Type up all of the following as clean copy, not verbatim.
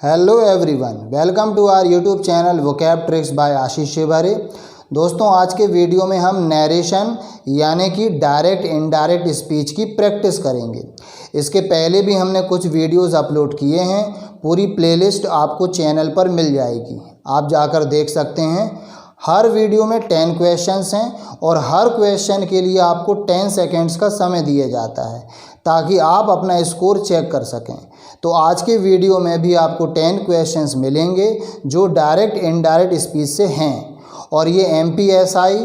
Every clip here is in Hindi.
Hello everyone, welcome to our YouTube channel Vocab Tricks by Ashish Shivhare. दोस्तों, आज के वीडियो में हम नरेशन यानी कि डायरेक्ट इनडायरेक्ट स्पीच की प्रैक्टिस करेंगे। इसके पहले भी हमने कुछ वीडियोस अपलोड किए हैं। पूरी प्लेलिस्ट आपको चैनल पर मिल जाएगी, आप जाकर देख सकते हैं। हर वीडियो में 10 क्वेश्चंस हैं और हर क्वेश्चन के लिए आपको 10 सेकेंड्स का समय दिया जाता है ताकि आप अपना स्कोर चेक कर सकें। तो आज के वीडियो में भी आपको 10 क्वेश्चंस मिलेंगे जो डायरेक्ट इनडायरेक्ट स्पीच से हैं, और ये MPSI,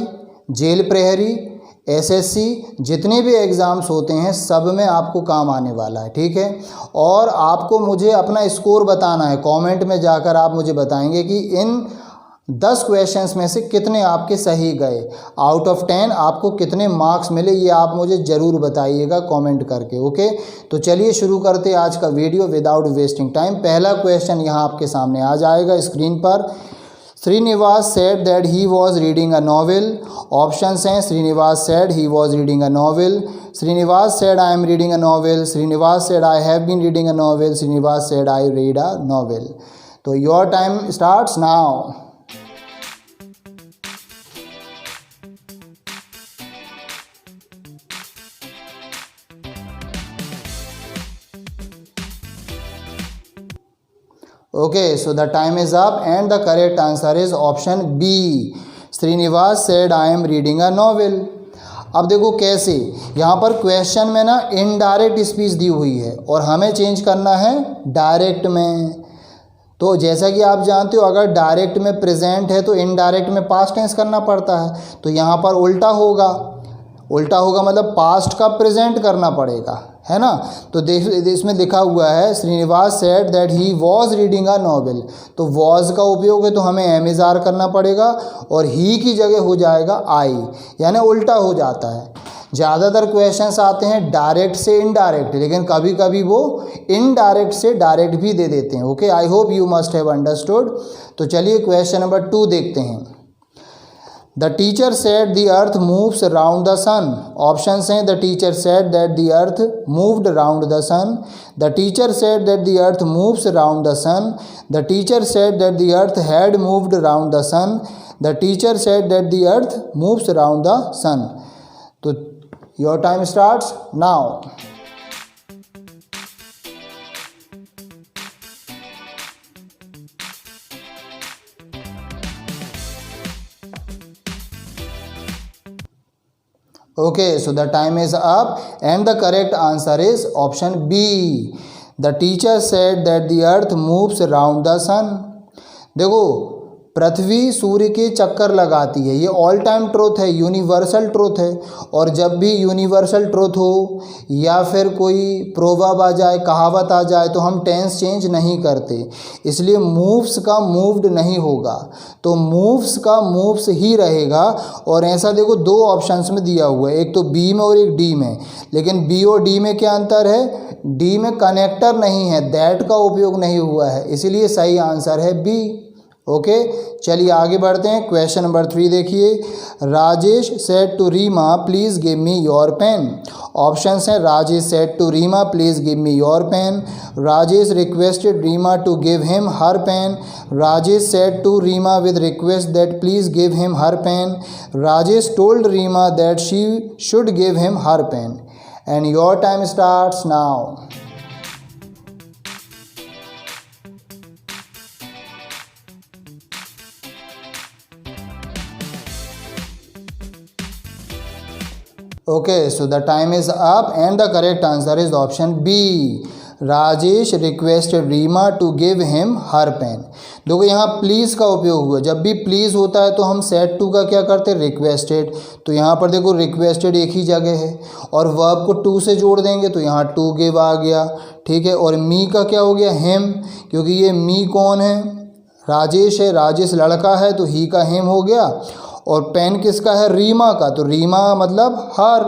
जेल प्रहरी, SSC जितने भी एग्ज़ाम्स होते हैं सब में आपको काम आने वाला है, ठीक है। और आपको मुझे अपना स्कोर बताना है। कमेंट में जाकर आप मुझे बताएंगे कि इन 10 क्वेश्चंस में से कितने आपके सही गए। आउट ऑफ 10 आपको कितने मार्क्स मिले, ये आप मुझे ज़रूर बताइएगा कमेंट करके, ओके। तो चलिए शुरू करते आज का वीडियो विदाउट वेस्टिंग टाइम। पहला क्वेश्चन यहाँ आपके सामने आ जाएगा स्क्रीन पर। Srinivas said that he was reading a novel. Options हैं Srinivas said he was reading a novel, Srinivas said I am reading a novel, Srinivas said I have been reading a novel, Srinivas said I read a novel. तो your time starts now. Okay, so the time is up and the correct answer is option B. Srinivas said I am reading a novel. अब देखो कैसे, यहाँ पर क्वेश्चन में ना इनडायरेक्ट स्पीच दी हुई है और हमें चेंज करना है डायरेक्ट में। तो जैसा कि आप जानते हो, अगर डायरेक्ट में प्रेजेंट है तो इनडायरेक्ट में पास्ट टेंस करना पड़ता है। तो यहाँ पर उल्टा होगा, उल्टा होगा मतलब पास्ट का प्रेजेंट करना पड़ेगा, है ना। तो देख, इसमें लिखा हुआ है Srinivas said that he was reading a novel, तो वॉज का उपयोग है तो हमें एमिजार करना पड़ेगा और ही की जगह हो जाएगा आई, यानी उल्टा हो जाता है। ज़्यादातर क्वेश्चंस आते हैं डायरेक्ट से इनडायरेक्ट, लेकिन कभी कभी वो इनडायरेक्ट से डायरेक्ट भी दे देते हैं, okay. I hope you must have understood. तो चलिए क्वेश्चन नंबर 2 देखते हैं। The teacher said the earth moves around the sun. Options हैं the teacher said that the earth moved around the sun. The teacher said that the earth moves around the sun. The teacher said that the earth had moved around the sun. The teacher said that the earth moves around the sun. तो your time starts now. Okay, so the time is up and the correct answer is option B. The teacher said that the earth moves around the sun. देखो, पृथ्वी सूर्य के चक्कर लगाती है, ये ऑल टाइम ट्रूथ है, यूनिवर्सल ट्रूथ है। और जब भी यूनिवर्सल ट्रूथ हो या फिर कोई प्रोवर्ब आ जाए, कहावत आ जाए, तो हम टेंस चेंज नहीं करते, इसलिए मूव्स का मूव्ड नहीं होगा, तो मूव्स का मूव्स ही रहेगा। और ऐसा देखो 2 ऑप्शंस में दिया हुआ है, एक तो बी में और एक डी में। लेकिन बी और डी में क्या अंतर है? डी में कनेक्टर नहीं है, दैट का उपयोग नहीं हुआ है, इसीलिए सही आंसर है बी, ओके। चलिए आगे बढ़ते हैं। क्वेश्चन नंबर 3 देखिए। Rajesh said to Reema please give me your pen. Options हैं Rajesh said to Reema please give me your pen, Rajesh requested Reema to give him her pen, Rajesh said to Reema with request that please give him her pen, Rajesh told Reema that she should give him her pen. And your time starts now. Okay, so the time is up and the correct answer is option B. Rajesh requested Reema to give him her pen. देखो यहाँ प्लीज़ का उपयोग हुआ, जब भी प्लीज़ होता है तो हम सेड टू का क्या करते हैं? रिक्वेस्टेड। तो यहाँ पर देखो रिक्वेस्टेड एक ही जगह है और वर्ब को टू से जोड़ देंगे तो यहाँ टू गिव आ गया, ठीक है। और मी का क्या हो गया? हिम, क्योंकि ये मी कौन है? राजेश है, राजेश लड़का है तो ही का हिम हो गया। और पेन किसका है? रीमा का, तो रीमा मतलब हर,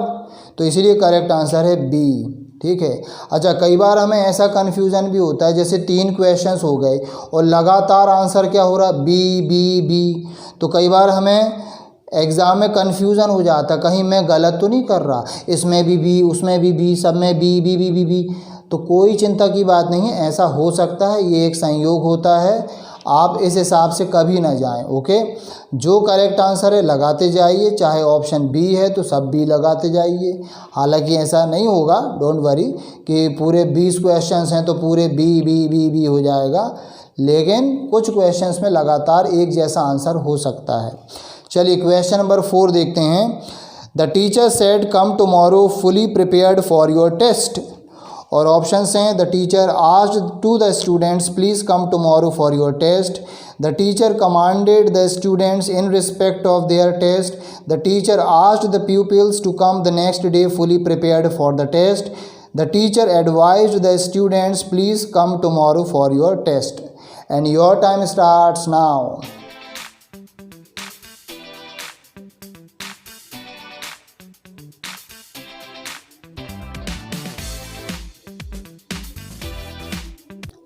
तो इसीलिए करेक्ट आंसर है बी, ठीक है। अच्छा, कई बार हमें ऐसा कन्फ्यूज़न भी होता है, जैसे 3 क्वेश्चंस हो गए और लगातार आंसर क्या हो रहा? बी बी बी, तो कई बार हमें एग्ज़ाम में कन्फ्यूज़न हो जाता, कहीं मैं गलत तो नहीं कर रहा, इसमें भी बी, उसमें भी बी, सब में B B B B B. तो कोई चिंता की बात नहीं है, ऐसा हो सकता है, ये एक संयोग होता है। आप इस हिसाब से कभी ना जाएं। ओके, जो करेक्ट आंसर है लगाते जाइए, चाहे ऑप्शन बी है तो सब बी लगाते जाइए। हालांकि ऐसा नहीं होगा, डोंट वरी, कि पूरे 20 क्वेश्चंस हैं तो पूरे बी बी बी बी हो जाएगा, लेकिन कुछ क्वेश्चंस में लगातार एक जैसा आंसर हो सकता है। चलिए क्वेश्चन नंबर 4 देखते हैं। The teacher said come tomorrow fully prepared for your test. और ऑप्शंस हैं, the teacher asked to the students please come tomorrow for your test, the teacher commanded the students in respect of their test, the teacher asked the pupils to come the next day fully prepared for the test, the teacher advised the students please come tomorrow for your test. And your time starts now.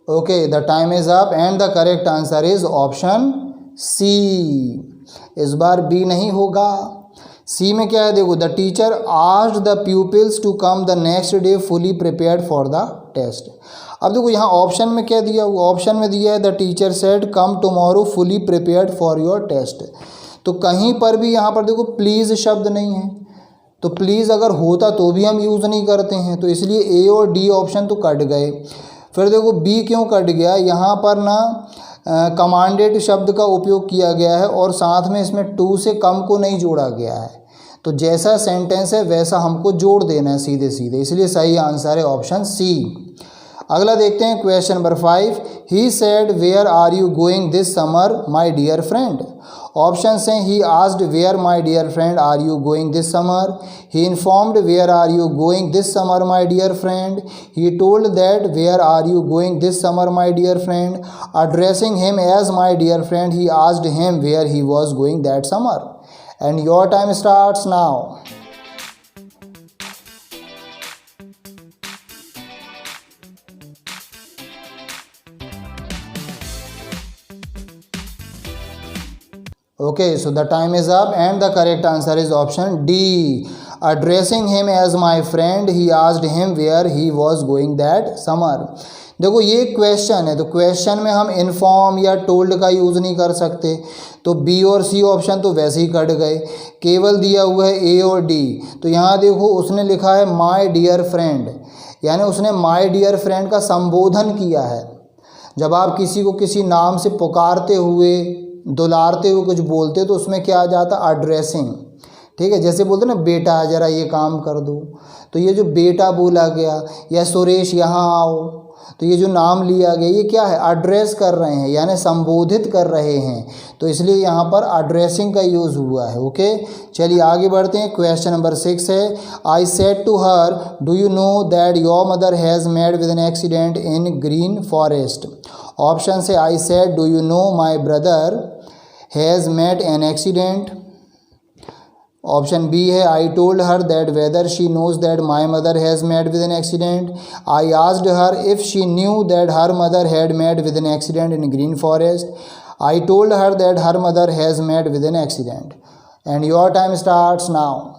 Okay, the time is up and the correct answer is option C। इस बार B नहीं होगा। C में क्या है देखो, the teacher asked the pupils to come the next day fully prepared for the test. अब देखो यहाँ ऑप्शन में क्या दिया हुआ, ऑप्शन में दिया है the teacher said come tomorrow fully prepared for your test. तो कहीं पर भी यहाँ पर देखो प्लीज़ शब्द नहीं है, तो प्लीज़ अगर होता तो भी हम यूज़ नहीं करते हैं, तो इसलिए ए और डी ऑप्शन तो कट गए। फिर देखो बी क्यों कट गया, यहाँ पर ना कमांडेड शब्द का उपयोग किया गया है और साथ में इसमें टू से कम को नहीं जोड़ा गया है, तो जैसा सेंटेंस है वैसा हमको जोड़ देना है सीधे सीधे, इसलिए सही आंसर है ऑप्शन सी। अगला देखते हैं question number 5। He said where are you going this summer my dear friend. Option हैं, he asked where my dear friend are you going this summer, he informed where are you going this summer my dear friend, he told that where are you going this summer my dear friend, addressing him as my dear friend he asked him where he was going that summer. And your time starts now. Okay, so the time is up and the correct answer is option D. Addressing him as my friend, he asked him where he was going that summer. देखो ये क्वेश्चन है, तो क्वेश्चन में हम इन्फॉर्म या टोल्ड का यूज़ नहीं कर सकते, तो बी और सी ऑप्शन तो वैसे ही कट गए, केवल दिया हुआ है ए और डी। तो यहाँ देखो उसने लिखा है माय डियर फ्रेंड, यानी उसने माय डियर फ्रेंड का संबोधन किया है। जब आप किसी को किसी नाम से पुकारते हुए दुलारते हुए कुछ बोलते तो उसमें क्या आ जाता, एड्रेसिंग। ठीक है, जैसे बोलते ना बेटा ज़रा ये काम कर दो, तो ये जो बेटा बोला गया, या सुरेश यहाँ आओ, तो ये जो नाम लिया गया ये क्या है, एड्रेस कर रहे हैं, यानी संबोधित कर रहे हैं, तो इसलिए यहाँ पर एड्रेसिंग का यूज़ हुआ है। ओके, चलिए आगे बढ़ते हैं। क्वेश्चन नंबर 6 है, I said to her do you know that your mother has met with an accident in green forest. Option से, I said do you know my brother has met an accident. Option B है, I told her that whether she knows that my mother has met with an accident. I asked her if she knew that her mother had met with an accident in green forest. I told her that her mother has met with an accident. And your time starts now.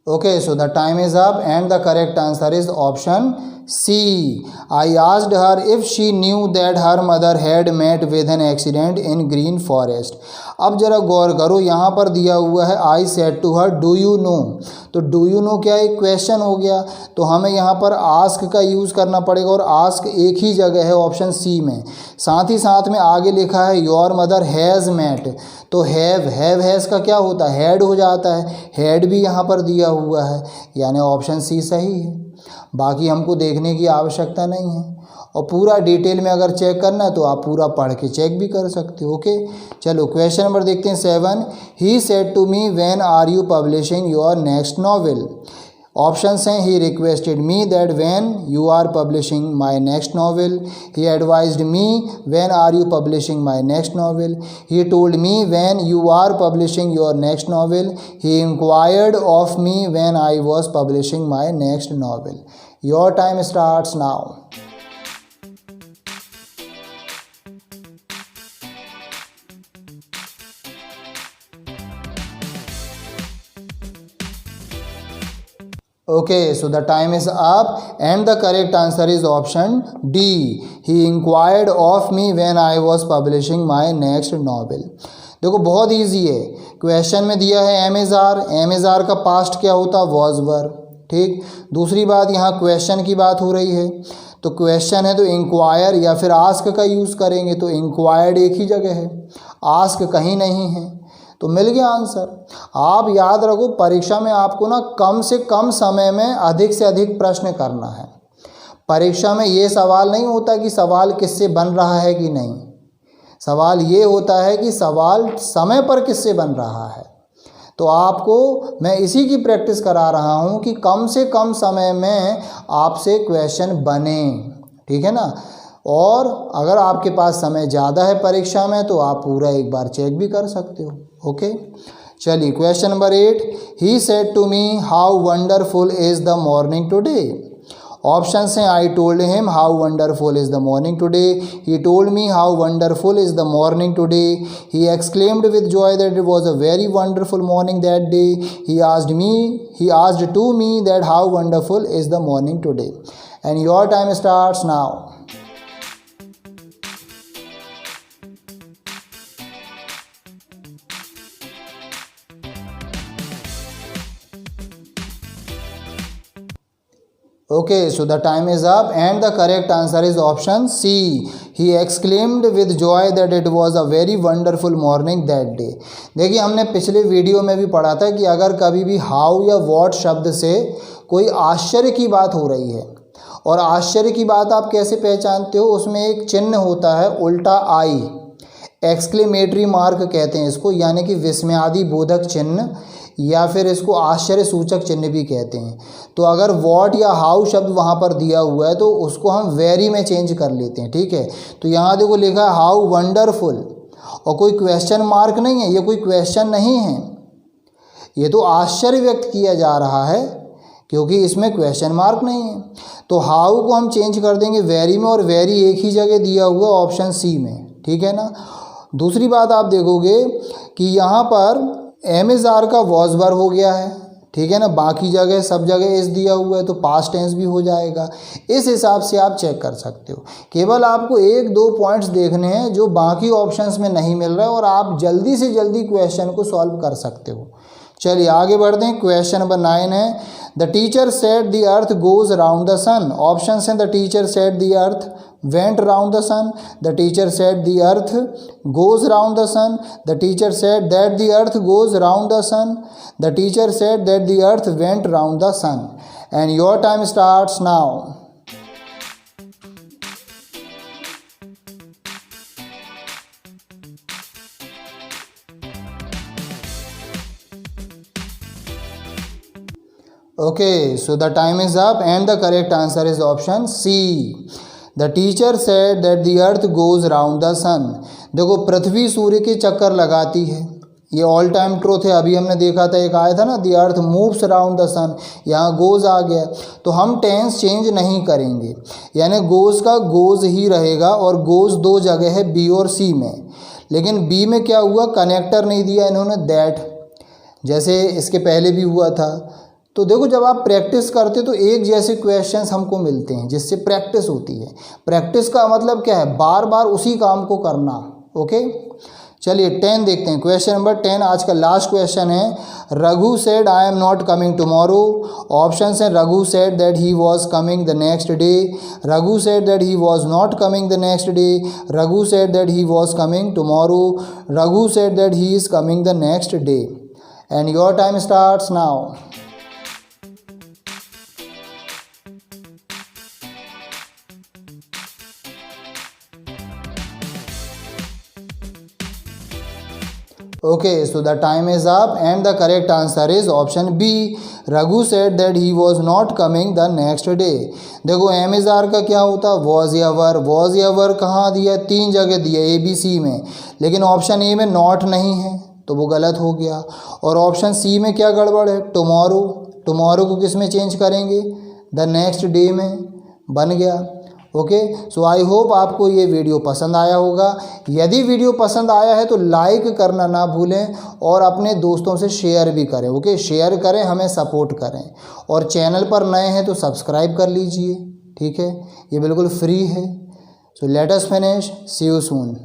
Okay, so the time is up and the correct answer is option C. I asked her if she knew that her mother had met with an accident in green forest. अब जरा गौर करो, यहाँ पर दिया हुआ है I said to her do you know, तो do you know क्या एक क्वेश्चन हो गया, तो हमें यहाँ पर आस्क का यूज़ करना पड़ेगा, और आस्क एक ही जगह है ऑप्शन सी में। साथ ही साथ में आगे लिखा है योर मदर हैज़ मेट, तो हैव हैज़ का क्या होता है, हैड हो जाता है, हैड भी यहाँ पर दिया हुआ है, यानी ऑप्शन सी सही है। बाकी हमको देखने की आवश्यकता नहीं है, और पूरा डिटेल में अगर चेक करना है तो आप पूरा पढ़ के चेक भी कर सकते हो। ओके, चलो क्वेश्चन नंबर देखते हैं 7। He said to me when are you publishing your next novel. Options हैं he requested me that when you are publishing my next novel, he advised me when are you publishing my next novel, he told me when you are publishing your next novel, he inquired of me when I was publishing my next novel. Your time starts now. Okay, so the time is up and the correct answer is option D. He inquired of me when I was publishing my next novel. देखो बहुत इजी है, क्वेश्चन में दिया है एम का पास्ट क्या होता, वॉज वर। ठीक, दूसरी बात यहाँ क्वेश्चन की बात हो रही है, तो क्वेश्चन है तो इंक्वायर या फिर आस्क का यूज़ करेंगे, तो इंक्वायर्ड एक ही जगह है, आस्क कहीं नहीं है, तो मिल गया आंसर। आप याद रखो परीक्षा में आपको ना कम से कम समय में अधिक से अधिक प्रश्न करना है। परीक्षा में ये सवाल नहीं होता कि सवाल किससे बन रहा है कि नहीं, सवाल ये होता है कि सवाल समय पर किससे बन रहा है। तो आपको मैं इसी की प्रैक्टिस करा रहा हूँ कि कम से कम समय में आपसे क्वेश्चन बने, ठीक है ना। और अगर आपके पास समय ज़्यादा है परीक्षा में तो आप पूरा एक बार चेक भी कर सकते हो। ओके, चलिए question number 8, he said to me how wonderful is the morning today. Options हैं I told him how wonderful is the morning today, he told me how wonderful is the morning today, he exclaimed with joy that it was a very wonderful morning that day, he asked to me that how wonderful is the morning today. And your time starts now. Okay, so the time is up and the correct answer is option C. He exclaimed with joy that it was a very wonderful morning that day. देखिए हमने पिछले वीडियो में भी पढ़ा था कि अगर कभी भी हाउ या व्हाट शब्द से कोई आश्चर्य की बात हो रही है, और आश्चर्य की बात आप कैसे पहचानते हो, उसमें एक चिन्ह होता है उल्टा आई, एक्सक्लेमेटरी मार्क कहते हैं इसको, यानी कि विस्मयादि बोधक चिन्ह या फिर इसको आश्चर्य सूचक चिन्ह भी कहते हैं। तो अगर व्हाट या हाउ शब्द वहाँ पर दिया हुआ है तो उसको हम वेरी में चेंज कर लेते हैं, ठीक है। तो यहाँ देखो लिखा है हाउ वंडरफुल, और कोई क्वेश्चन मार्क नहीं है, ये कोई क्वेश्चन नहीं है, ये तो आश्चर्य व्यक्त किया जा रहा है क्योंकि इसमें क्वेश्चन मार्क नहीं है। तो हाउ को हम चेंज कर देंगे वेरी में, और वेरी एक ही जगह दिया हुआ ऑप्शन सी में, ठीक है ना। दूसरी बात आप देखोगे कि यहाँ पर एम का वॉज वर हो गया है, ठीक है ना, बाकी जगह सब जगह इस दिया हुआ है तो पास्ट टेंस भी हो जाएगा। इस हिसाब से आप चेक कर सकते हो। केवल आपको एक दो पॉइंट्स देखने हैं जो बाकी ऑप्शंस में नहीं मिल रहा है, और आप जल्दी से जल्दी क्वेश्चन को सॉल्व कर सकते हो। चलिए आगे बढ़ते हैं। क्वेश्चन नंबर 9 है, the teacher said the earth goes round the sun. Options हैं the teacher said the earth went round the sun, the teacher said the earth goes round the sun, the teacher said that the earth goes round the sun, the teacher said that the earth went round the sun. And your time starts now. Okay, so the time is up and the correct answer is option C. The teacher said that the earth goes round the sun. देखो पृथ्वी सूर्य के चक्कर लगाती है, ये ऑल टाइम ट्रूथ है। अभी हमने देखा था, एक आया था ना, the earth moves round the sun, यहाँ गोज़ आ गया। तो हम टेंस चेंज नहीं करेंगे, यानी गोज़ का गोज़ ही रहेगा, और गोज़ दो जगह है बी और सी में। लेकिन बी में क्या हुआ, कनेक्टर नहीं दिया इन्होंने दैट, जैसे इसके पहले भी हुआ था। तो देखो जब आप प्रैक्टिस करते तो एक जैसे क्वेश्चंस हमको मिलते हैं, जिससे प्रैक्टिस होती है। प्रैक्टिस का मतलब क्या है, बार बार उसी काम को करना। ओके, चलिए 10 देखते हैं। क्वेश्चन नंबर 10 आज का लास्ट क्वेश्चन है। Raghu said I am not coming tomorrow. Option हैं Raghu said that he was coming the next day, Raghu said that he was not coming the next day, Raghu said that he was coming tomorrow, Raghu said that he is coming the next day. And your time starts now. Okay, so the time is up and the correct answer is option B. Raghu said that he was not coming the next day. देखो एम इज आर का क्या होता, वॉज एवर। वॉज एवर कहाँ दिया, 3 जगह दिया ए बी सी में, लेकिन ऑप्शन ए में नॉट नहीं है तो वो गलत हो गया। और ऑप्शन सी में क्या गड़बड़ है, टुमारो। टुमारो को किस में चेंज करेंगे, द नेक्स्ट डे में, बन गया। ओके, सो आई होप आपको ये वीडियो पसंद आया होगा। यदि वीडियो पसंद आया है तो लाइक करना ना भूलें और अपने दोस्तों से शेयर भी करें। ओके, शेयर करें, हमें सपोर्ट करें। और चैनल पर नए हैं तो सब्सक्राइब कर लीजिए, ठीक है, ये बिल्कुल फ्री है। So let us finish, see you soon.